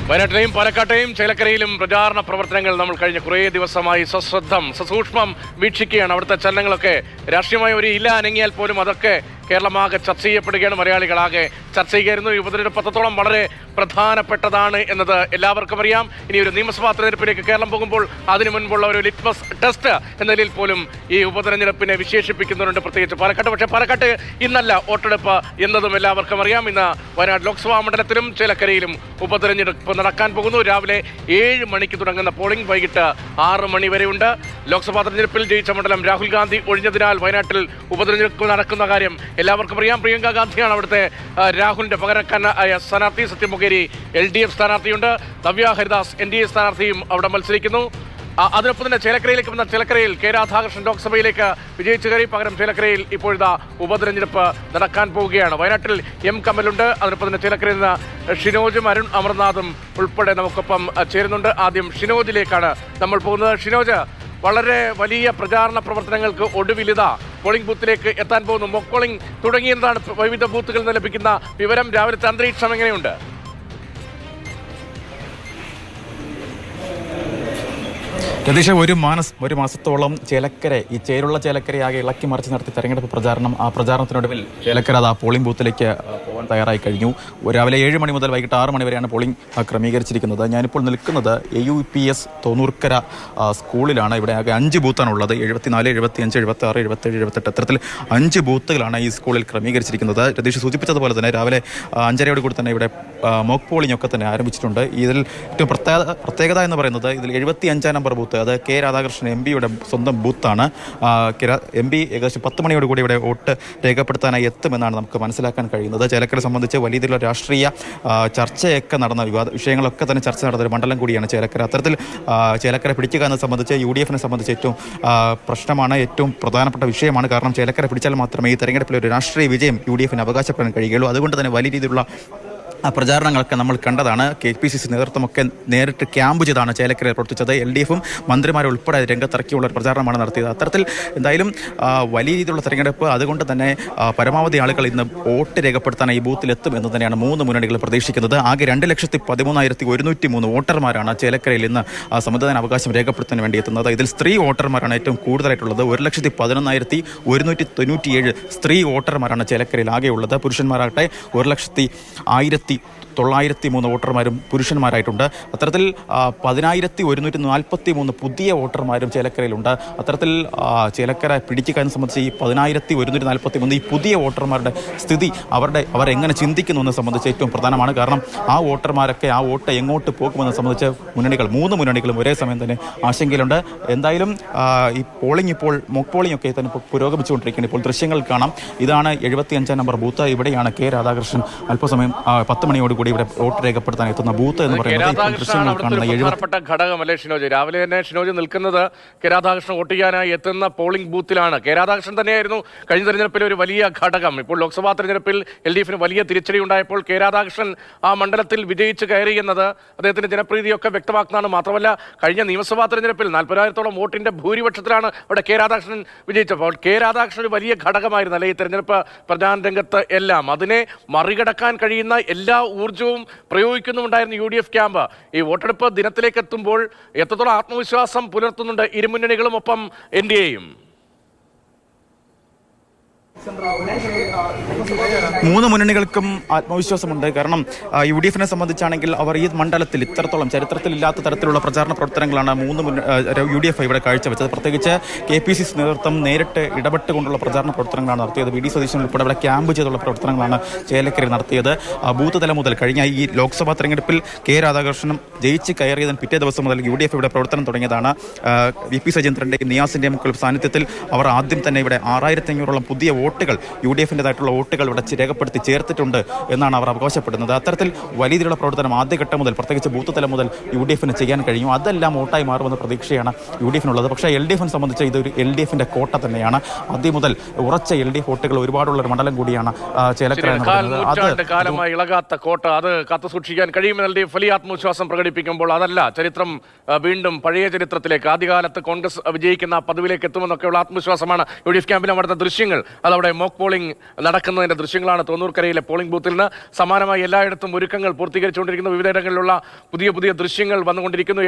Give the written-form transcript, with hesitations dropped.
വയനാട്ടിലെയും പാലക്കാട്ടെയും ചേലക്കരയിലും പ്രചാരണ പ്രവർത്തനങ്ങൾ നമ്മൾ കഴിഞ്ഞ കുറേ ദിവസമായി സസൂക്ഷ്മം വീക്ഷിക്കുകയാണ്. അവിടുത്തെ ചലനങ്ങളൊക്കെ രാഷ്ട്രീയമായ ഒരു ഇല അനങ്ങിയാൽ പോലും അതൊക്കെ കേരളമാകെ ചർച്ച ചെയ്യപ്പെടുകയാണ്. മലയാളികളാകെ ചർച്ച ചെയ്യുകയായിരുന്നു. ഈ ഉപതെരഞ്ഞെടുപ്പ് എത്രത്തോളം വളരെ പ്രധാനപ്പെട്ടതാണ് എന്നത് എല്ലാവർക്കും അറിയാം. ഇനി ഒരു നിയമസഭാ തെരഞ്ഞെടുപ്പിലേക്ക് കേരളം പോകുമ്പോൾ അതിനു മുൻപുള്ള ഒരു ലിറ്റ്മസ് ടെസ്റ്റ് എന്ന നിലയിൽ പോലും ഈ ഉപതെരഞ്ഞെടുപ്പിനെ വിശേഷിപ്പിക്കുന്നുണ്ട്, പ്രത്യേകിച്ച് പാലക്കാട്ട്. പക്ഷേ പാലക്കാട്ട് ഇന്നല്ല വോട്ടെടുപ്പ് എന്നതും എല്ലാവർക്കും അറിയാം. ഇന്ന് വയനാട് ലോക്സഭാ മണ്ഡലത്തിലും ചേലക്കരയിലും ഉപതെരഞ്ഞെടുപ്പ് നടക്കാൻ പോകുന്നു. രാവിലെ 7 മണിക്ക് തുടങ്ങുന്ന പോളിംഗ് വൈകിട്ട് 6 മണി വരെയുണ്ട്. ലോക്സഭാ തെരഞ്ഞെടുപ്പിൽ ജയിച്ച മണ്ഡലം രാഹുൽ ഗാന്ധി ഒഴിഞ്ഞതിനാൽ വയനാട്ടിൽ ഉപതെരഞ്ഞെടുപ്പ് നടക്കുന്ന കാര്യം എല്ലാവർക്കും അറിയാം. പ്രിയങ്ക ഗാന്ധിയാണ് അവിടുത്തെ രാഹുലിന്റെ പകരക്കാരനായ സ്ഥാനാർത്ഥി. സത്യമുഖേരി LDF സ്ഥാനാർത്ഥിയുണ്ട്. നവ്യ ഹരിദാസ് NDA സ്ഥാനാർത്ഥിയും അവിടെ മത്സരിക്കുന്നു. അതിനൊപ്പം തന്നെ ചേലക്കരയിലേക്ക് വന്ന ചേലക്കരയിൽ കെ രാധാകൃഷ്ണൻ ലോക്സഭയിലേക്ക് വിജയിച്ചു കയറി. പകരം ചേലക്കരയിൽ ഇപ്പോഴത്തെ ഉപതെരഞ്ഞെടുപ്പ് നടക്കാൻ പോവുകയാണ്. വയനാട്ടിൽ M കമലുണ്ട്. അതിനൊപ്പം തന്നെ ചേലക്കരയിൽ നിന്ന് ഷിനോജും അരുൺ അമർനാഥും ഉൾപ്പെടെ നമുക്കൊപ്പം ചേരുന്നുണ്ട്. ആദ്യം ഷിനോജിലേക്കാണ് നമ്മൾ പോകുന്നത്. ഷിനോജ്, വളരെ വലിയ പ്രചാരണ പ്രവർത്തനങ്ങൾക്ക് ഒടുവിലിതാ പോളിംഗ് ബൂത്തിലേക്ക് എത്താൻ പോകുന്നു. മോക്ക് പോളിംഗ് തുടങ്ങിയതാണ് വിവിധ ബൂത്തുകളിൽ നിന്ന് ലഭിക്കുന്ന വിവരം. രാവിലത്തെ അന്തരീക്ഷം എങ്ങനെയുണ്ട്? രതീഷ, ഒരു മാസത്തോളം ഈ ചേരുള്ള ചേലക്കരയാകെ ഇളക്കി മറിച്ച് നടത്തി തെരഞ്ഞെടുപ്പ് പ്രചാരണം. ആ പ്രചാരണത്തിനൊടുവിൽ ചേലക്കര പോളിംഗ് ബൂത്തിലേക്ക് പോകാൻ തയ്യാറായി കഴിഞ്ഞു. രാവിലെ 7 മണി മുതൽ വൈകിട്ട് 6 മണി വരെയാണ് പോളിംഗ് ക്രമീകരിച്ചിരിക്കുന്നത്. ഞാനിപ്പോൾ നിൽക്കുന്നത് AUPS തോന്നൂർക്കര സ്കൂളിലാണ്. ഇവിടെ ആകെ 5 ബൂത്താണ് ഉള്ളത്. 74, 75, 76, 77, 78 അത്തരത്തിൽ 5 ബൂത്തുകളാണ് ഈ സ്കൂളിൽ ക്രമീകരിച്ചിരിക്കുന്നത്. രതീഷ് സൂചിപ്പിച്ചതുപോലെ തന്നെ രാവിലെ 5:30 കൂടി തന്നെ ഇവിടെ മോക്ക് പോളിംഗ് ഒക്കെ തന്നെ ആരംഭിച്ചിട്ടുണ്ട്. ഇതിൽ ഏറ്റവും പ്രത്യേകത എന്ന് പറയുന്നത് ഇതിൽ 75 നമ്പർ ബൂത്ത്, അത് കെ രാധാകൃഷ്ണൻ MP സ്വന്തം ബൂത്താണ്. MP ഏകദേശം 10 മണിയോട് കൂടി ഇവിടെ വോട്ട് രേഖപ്പെടുത്താനായി എത്തുമെന്നാണ് നമുക്ക് മനസ്സിലാക്കാൻ കഴിയുന്നത്. ചേലക്കരയെ സംബന്ധിച്ച് വലിയ രീതിയിലുള്ള രാഷ്ട്രീയ ചർച്ചയൊക്കെ നടന്ന വിഷയങ്ങളൊക്കെ തന്നെ ചർച്ച നടന്ന ഒരു മണ്ഡലം കൂടിയാണ് ചേലക്കര. അത്തരത്തിൽ ചേലക്കര പിടിക്കുക എന്നത് സംബന്ധിച്ച് UDF-നെ സംബന്ധിച്ച് ഏറ്റവും പ്രശ്നമാണ്, ഏറ്റവും പ്രധാനപ്പെട്ട വിഷയമാണ്. കാരണം ചേലക്കര പിടിച്ചാൽ മാത്രമേ ഈ തെരഞ്ഞെടുപ്പിൽ ഒരു രാഷ്ട്രീയ വിജയം UDF-ന് അവകാശപ്പെടാൻ കഴിയുകയുള്ളൂ. അതുകൊണ്ട് തന്നെ വലിയ രീതിയിലുള്ള പ്രചാരണങ്ങളൊക്കെ നമ്മൾ കണ്ടതാണ്. KPCC നേതൃത്വമൊക്കെ നേരിട്ട് ക്യാമ്പ് ചെയ്താണ് ചേലക്കരയിൽ പ്രവർത്തിച്ചത്. LDF-ഉം മന്ത്രിമാരെ ഉൾപ്പെടെ രംഗത്തിറക്കിയുള്ള പ്രചാരണമാണ് നടത്തിയത്. അത്തരത്തിൽ എന്തായാലും വലിയ രീതിയിലുള്ള തെരഞ്ഞെടുപ്പ്. അതുകൊണ്ട് തന്നെ പരമാവധി ആളുകൾ ഇന്ന് വോട്ട് രേഖപ്പെടുത്താൻ ഈ ബൂത്തിലെത്തും എന്ന് തന്നെയാണ് 3 മുന്നണികൾ പ്രതീക്ഷിക്കുന്നത്. ആകെ 2,13,103 വോട്ടർമാരാണ് ചേലക്കരയിൽ ഇന്ന് സമ്മതിദാന അവകാശം രേഖപ്പെടുത്താൻ വേണ്ടി എത്തുന്നത്. ഇതിൽ സ്ത്രീ വോട്ടർമാരാണ് ഏറ്റവും കൂടുതലായിട്ടുള്ളത്. 1,11,197 സ്ത്രീ വോട്ടർമാരാണ് ചേലക്കരയിൽ ആകെയുള്ളത്. പുരുഷന്മാരാകട്ടെ 1,09,3 വോട്ടർമാരും പുരുഷന്മാരായിട്ടുണ്ട്. അത്തരത്തിൽ 10,143 പുതിയ വോട്ടർമാരും ചേലക്കരയിലുണ്ട്. അത്തരത്തിൽ ചേലക്കര പിടിക്കാൻ സംബന്ധിച്ച് ഈ 10,143 ഈ പുതിയ വോട്ടർമാരുടെ സ്ഥിതി, അവരെങ്ങനെ ചിന്തിക്കുന്നു എന്നത് സംബന്ധിച്ച് ഏറ്റവും പ്രധാനമാണ്. കാരണം ആ വോട്ടർമാരൊക്കെ ആ വോട്ട് എങ്ങോട്ട് പോകുമെന്ന് സംബന്ധിച്ച് 3 മുന്നണികളും ഒരേ സമയം തന്നെ ആശങ്കയിലുണ്ട്. എന്തായാലും ഈ പോളിംഗ് ഇപ്പോൾ മോക്ക് പോളിംഗ് ഒക്കെ തന്നെ പുരോഗമിച്ചുകൊണ്ടിരിക്കുകയാണ്. ഇപ്പോൾ ദൃശ്യങ്ങൾ കാണാം. ഇതാണ് 75 നമ്പർ ബൂത്ത്. ഇവിടെയാണ് കെ രാധാകൃഷ്ണൻ അല്പസമയം 10 മണിയോടുകൂടി ഇവിടെ വോട്ട് രേഖപ്പെടുത്താൻ എത്തുന്ന ബൂത്ത് എന്ന് പറയുന്നത് പ്രധാനപ്പെട്ട ഘടകമല്ലേ ഷിനോജ്? രാവിലെ തന്നെ ഷിനോജ് നിൽക്കുന്നത് കെ രാധാകൃഷ്ണൻ വോട്ട് ചെയ്യാനായി എത്തുന്ന പോളിംഗ് ബൂത്തിലാണ്. കെ രാധാകൃഷ്ണൻ തന്നെയായിരുന്നു കഴിഞ്ഞ തെരഞ്ഞെടുപ്പിൽ ഒരു വലിയ ഘടകം. ഇപ്പോൾ ലോക്സഭാ തെരഞ്ഞെടുപ്പിൽ LDF-ന് വലിയ തിരിച്ചടി ഉണ്ടായപ്പോൾ കെ രാധാകൃഷ്ണൻ ആ മണ്ഡലത്തിൽ വിജയിച്ച് കയറി എന്നത് അദ്ദേഹത്തിന്റെ ജനപ്രീതിയൊക്കെ വ്യക്തമാക്കുന്നതാണ്. മാത്രമല്ല കഴിഞ്ഞ നിയമസഭാ തെരഞ്ഞെടുപ്പിൽ 40,000-ഓളം വോട്ടിന്റെ ഭൂരിപക്ഷത്തിലാണ് അവിടെ കെ രാധാകൃഷ്ണൻ വിജയിച്ചപ്പോൾ കെ രാധാകൃഷ്ണൻ ഒരു വലിയ ഘടകമായിരുന്നു അല്ലെ ഈ തെരഞ്ഞെടുപ്പ് പ്രചാരണ രംഗത്ത് എല്ലാം. അതിനെ മറികടക്കാൻ കഴിയുന്ന എല്ലാ ഊർജ്ജവും പ്രയോഗിക്കുന്നുണ്ടായിരുന്നു UDF ക്യാമ്പ്. ഈ വോട്ടെടുപ്പ് ദിനത്തിലേക്ക് എത്തുമ്പോൾ എത്രത്തോളം ആത്മവിശ്വാസം പുലർത്തുന്നുണ്ട് ഇരുമുന്നണികളും ഒപ്പം NDA-യും? 3 മുന്നണികൾക്കും ആത്മവിശ്വാസമുണ്ട്. കാരണം UDF-നെ സംബന്ധിച്ചാണെങ്കിൽ അവർ ഈ മണ്ഡലത്തിൽ ഇത്രത്തോളം ചരിത്രത്തിലില്ലാത്ത തരത്തിലുള്ള പ്രചാരണ പ്രവർത്തനങ്ങളാണ് UDF ഇവിടെ കാഴ്ചവെച്ചത്. പ്രത്യേകിച്ച് KPCC നേതൃത്വം നേരിട്ട് ഇടപെട്ടുകൊണ്ടുള്ള പ്രചാരണ പ്രവർത്തനങ്ങളാണ് നടത്തിയത്. VD സതീശൻ ഉൾപ്പെടെ ഇവിടെ ക്യാമ്പ് ചെയ്തുള്ള പ്രവർത്തനങ്ങളാണ് ചേലക്കരയിൽ നടത്തിയത്. ബൂത്ത് തലം മുതൽ കഴിഞ്ഞ ഈ ലോക്സഭാ തെരഞ്ഞെടുപ്പിൽ കെ രാധാകൃഷ്ണൻ ജയിച്ച് കയറിയതിന് പിറ്റേ ദിവസം മുതൽ UDF ഇവിടെ പ്രവർത്തനം തുടങ്ങിയതാണ്. VP സജീന്ദ്രൻ്റെയും നിയാസിൻ്റെയും സാന്നിധ്യത്തിൽ അവർ ആദ്യം തന്നെ ഇവിടെ 6,500-ഓളം പുതിയ വോട്ടുകൾ UDF-ൻ്റെതായിട്ടുള്ള വോട്ടുകൾ ഇവിടെ രേഖപ്പെടുത്തി ചേർത്തിട്ടുണ്ട് എന്നാണ് അവർ അവകാശപ്പെടുന്നത്. അത്തരത്തിൽ വലിയ രീതിയിലുള്ള പ്രവർത്തനം ആദ്യഘട്ടം മുതൽ പ്രത്യേകിച്ച് ബൂത്ത് തലം മുതൽ UDF-ന് ചെയ്യാൻ കഴിഞ്ഞു. അതെല്ലാം വോട്ടായി മാറുമെന്ന പ്രതീക്ഷയാണ് UDF-നുള്ളത്. പക്ഷേ LDF-നെ സംബന്ധിച്ച് ഇതൊരു LDF-ന്റെ കോട്ട തന്നെയാണ്. ആദ്യം മുതൽ ഉറച്ച LDF വോട്ടുകൾ ഒരുപാടുള്ള ഒരു മണ്ഡലം കൂടിയാണ് ചേലക്കര. കാലമായി ഇളകാത്ത കോട്ട, അത് കാത്തുസൂക്ഷിക്കാൻ കഴിയുമെന്ന് LDF വലിയ ആത്മവിശ്വാസം പ്രകടിപ്പിക്കുമ്പോൾ അതല്ല, ചരിത്രം വീണ്ടും പഴയ ചരിത്രത്തിലേക്ക്, ആദ്യകാലത്ത് കോൺഗ്രസ് വിജയിക്കുന്ന പദവിയിലേക്ക് എത്തുമെന്നൊക്കെയുള്ള ആത്മവിശ്വാസമാണ് UDF ക്യാമ്പിൽ അവിടുത്തെ ദൃശ്യങ്ങൾ അത് അവിടെ മോക്ക് പോളിംഗ് നടക്കുന്നതിന്റെ ദൃശ്യങ്ങളാണ് തോന്നൂർക്കരയിലെ പോളിംഗ് ബൂത്തിൽ നിന്ന്. സമാനമായി എല്ലായിടത്തും ഒരുക്കങ്ങൾ പൂർത്തീകരിച്ചുകൊണ്ടിരിക്കുന്നു. വിവിധയിടങ്ങളിലുള്ള പുതിയ പുതിയ ദൃശ്യങ്ങൾ വന്നുകൊണ്ടിരിക്കുന്നു.